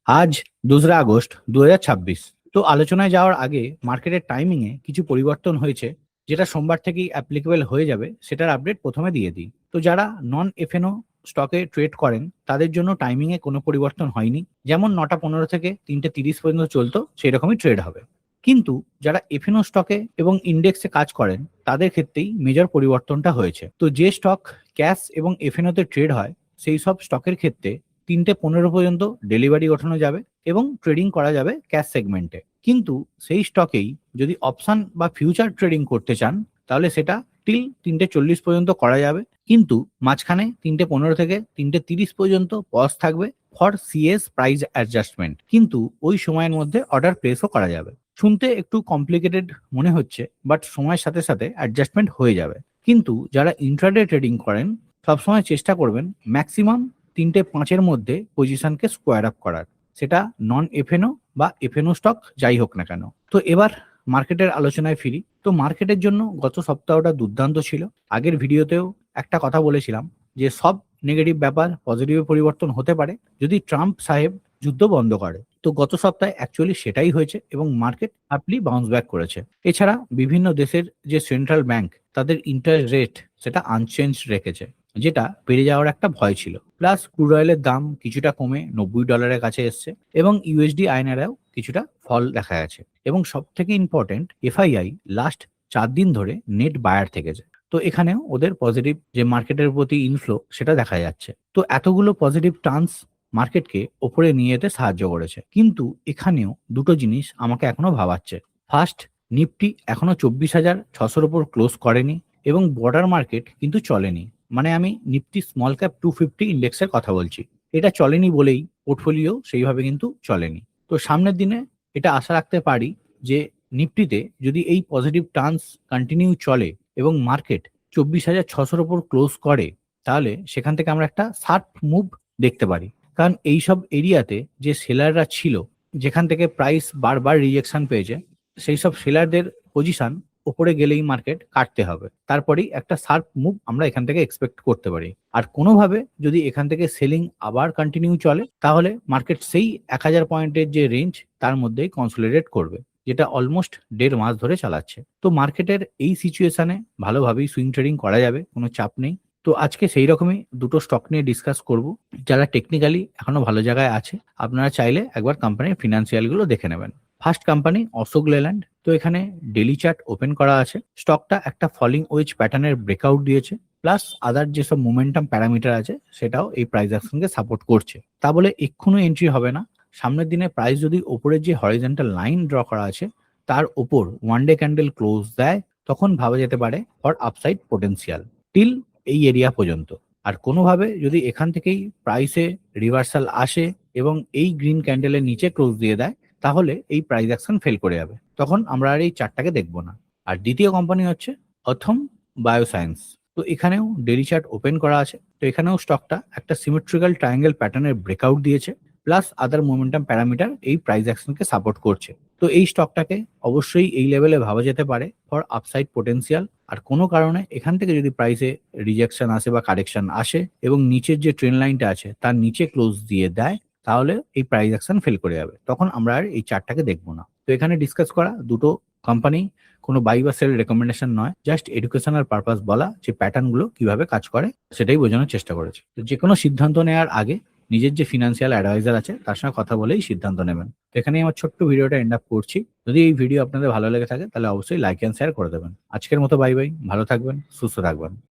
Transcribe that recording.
আজ 2রা আগস্ট 2026। তো আলোচনায় যাওয়ার আগে মার্কেটের টাইমিং এ কিছু পরিবর্তন হয়েছে, যেটা সোমবার থেকেই অ্যাপ্লিকেবল হয়ে যাবে। সেটার আপডেট প্রথমে দিয়ে দিই। তো যারা নন এফএনও স্টকে ট্রেড করেন তাদের জন্য টাইমিং এ কোনো পরিবর্তন হয়নি। যেমন 9টা 15 থেকে 3টে 30 পর্যন্ত চলতো, সেই রকমই ট্রেড হবে। কিন্তু যারা এফএনও স্টকে এবং ইন্ডেক্সে কাজ করেন তাদের ক্ষেত্রেই মেজর পরিবর্তনটা হয়েছে। তো যে স্টক ক্যাশ এবং এফএনও তে ট্রেড হয় সেই সব স্টকের ক্ষেত্রে 3টে 15 পর্যন্ত ডেলিভারি ওঠানো যাবে এবং ট্রেডিং করা যাবে ক্যাশ সেগমেন্টে। কিন্তু সেই স্টকেই যদি অপশন বা ফিউচার ট্রেডিং করতে চান তাহলে সেটা টিল 3টে 40 পর্যন্ত করা যাবে। কিন্তু মাঝখানে 3টে 15 থেকে 3টে 30 পর্যন্ত পজ থাকবে ফর সিএস প্রাইস অ্যাডজাস্টমেন্ট। কিন্তু ওই সময়ের মধ্যে অর্ডার প্লেসও করা যাবে। শুনতে একটু কমপ্লিকেটেড মনে হচ্ছে, বাট সময়ের সাথে সাথে অ্যাডজাস্টমেন্ট হয়ে যাবে। কিন্তু যারা ইন্ট্রাডে ট্রেডিং করেন সবসময় চেষ্টা করবেন ম্যাক্সিমাম 3টে 5-এর মধ্যে পজিশনকে স্কোয়ার আপ করার, সেটা নন এফএনও বা এফএনও স্টক যাই হোক না কেন। তো এবার মার্কেটের আলোচনায় ফিরি। তো মার্কেটের জন্য গত সপ্তাহটা দুর্দান্ত ছিল। আগের ভিডিওতেও একটা কথা বলেছিলাম যে সব নেগেটিভ ব্যাপার পজিটিভে পরিবর্তন হতে পারে যদি ট্রাম্প সাহেব যুদ্ধ বন্ধ করে। তো গত সপ্তাহে অ্যাকচুয়ালি সেটাই হয়েছে এবং মার্কেট আপলি বাউন্স ব্যাক করেছে। এছাড়া বিভিন্ন দেশের যে সেন্ট্রাল ব্যাংক তাদের ইন্টারেস্ট রেট সেটা আনচেঞ্জ রেখেছে, যেটা বেড়ে যাওয়ার একটা ভয় ছিল। প্লাস ক্রুড অয়েলের দাম কিছুটা কমে $90 কাছে এসছে এবং ইউএসডি আইএনআরও কিছুটা ফল দেখা গেছে। এবং সব থেকে ইম্পর্টেন্ট, এফআইআই লাস্ট 4 দিন ধরে নেট বায়ার থেকেছে। তো এখানেও ওদের পজিটিভ যে মার্কেটের প্রতি ইনফ্লো সেটা দেখা যাচ্ছে। তো এতগুলো পজিটিভ টার্নস মার্কেটকে ওপরে নিয়ে যেতে সাহায্য করেছে। কিন্তু এখানেও দুটো জিনিস আমাকে এখনো ভাবাচ্ছে। ফার্স্ট, নিফটি এখনো 24,600-র উপর ক্লোজ করেনি এবং বর্ডার মার্কেট কিন্তু চলেনি। মানে আমি নিফটি স্মল ক্যাপ 250 ইন্ডেক্সের কথা বলছি। এটা চলেনি বলেই পোর্টফোলিও সেইভাবে কিন্তু চলেনি। তো সামনের দিনে এটা আশা রাখতে পারি যে নিফটিতে যদি এই পজিটিভ টার্নস কন্টিনিউ চলে এবং মার্কেট 24,600-র উপর ক্লোজ করে, তাহলে সেখান থেকে আমরা একটা শার্প মুভ দেখতে পারি। কারণ এইসব এরিয়াতে যে সেলাররা ছিল, যেখান থেকে প্রাইস বারবার রিজেকশন পেয়েছে, সেই সব সেলারদের পজিশন ওপরে গেলেই মার্কেট কাটতে হবে। তারপরেই একটা শার্প মুভ আমরা এখান থেকে এক্সপেক্ট করতে পারি। আর কোনোভাবে যদি এখান থেকে সেলিং আবার কন্টিনিউ চলে তাহলে মার্কেট সেই 1,000 পয়েন্টের যে রেঞ্জ তার মধ্যেই কনসোলিডেট করবে, যেটা অলমোস্ট 1.5 মাস ধরে চালাচ্ছে। তো মার্কেটের এই সিচুয়েশনে ভালোভাবেই সুইং ট্রেডিং করা যাবে, কোনো চাপ নেই। তো আজকে সেই রকমই দুটো স্টক নিয়ে ডিসকাস করব, যারা টেকনিক্যালি এখনো ভালো জায়গায় আছে। আপনারা চাইলে একবার কোম্পানির ফিনান্সিয়াল গুলো দেখে নেবেন। First company Ashok Leyland. তো এখানে ডেলি চার্ট ওপেন করা আছে। স্টকটা একটা ফলিং ওয়েজ প্যাটার্নের ব্রেকআউট দিয়েছে, প্লাস আদার যেসব মোমেন্টাম প্যারামিটার আছে সেটাও এই প্রাইস অ্যাকশনকে সাপোর্ট করছে। তা বলে এক্ষুনি এন্ট্রি হবে না। সামনের দিনে প্রাইস যদি ওপরের যে হরিজন্টাল লাইন ড্র করা আছে তার ওপর ওয়ান ডে ক্যান্ডেল ক্লোজ দেয়, তখন ভাবা যেতে পারে ফর আপসাইড পোটেনশিয়াল টিল এই এরিয়া পর্যন্ত। আর কোনোভাবে যদি এখান থেকেই প্রাইসে রিভার্সাল আসে এবং এই গ্রিন ক্যান্ডেলের নিচে ক্লোজ দিয়ে দেয়, তাহলে এই প্রাইস অ্যাকশন ফেল করে যাবে, তখন আমরা আর এই চার্টটাকে দেখবো না। আর দ্বিতীয় কোম্পানি হচ্ছে অথম বায়োসায়েন্স। তো এখানেও ডেলি চার্ট ওপেন করা আছে। তো এখানেও স্টকটা একটা সিমেট্রিক্যাল ট্রায়াঙ্গেল প্যাটার্নের ব্রেকআউট দিয়েছে, প্লাস আদার মোমেন্টাম প্যারামিটার এই প্রাইস অ্যাকশনকে সাপোর্ট করছে। তো এই স্টকটাকে অবশ্যই এই লেভেলে ভাবা যেতে পারে ফর আপসাইড পোটেনশিয়াল। আর কোনো কারণে এখান থেকে যদি প্রাইসে রিজেকশন আসে বা কারেকশন আসে এবং নিচের যে ট্রেন লাইনটা আছে তার নিচে ক্লোজ দিয়ে দেয়, তাহলে এই প্রাইস অ্যাকশন ফেল করে যাবে, তখন আমরা আর এই চার্টটাকে দেখবো না। তো এখানে ডিসকাস করা দুটো কোম্পানি কোনো বাই বা সেল রেকমেন্ডেশন নয়, জাস্ট এডুকেশনাল পারপাস বলা যে প্যাটার্ন গুলো কিভাবে কাজ করে সেটাই বোঝানোর চেষ্টা করেছে। তো যে কোনো সিদ্ধান্ত নেওয়ার আগে নিজের যে ফিনান্সিয়াল অ্যাডভাইজার আছে তার সঙ্গে কথা বলেই সিদ্ধান্ত নেবেন। তো এখানেই আমার ছোট্ট ভিডিওটা এন্ড আপ করছি। যদি এই ভিডিও আপনাদের ভালো লেগে থাকে তাহলে অবশ্যই লাইক এন্ড শেয়ার করে দেবেন। আজকের মতো বাই বাই, ভালো থাকবেন, সুস্থ থাকবেন।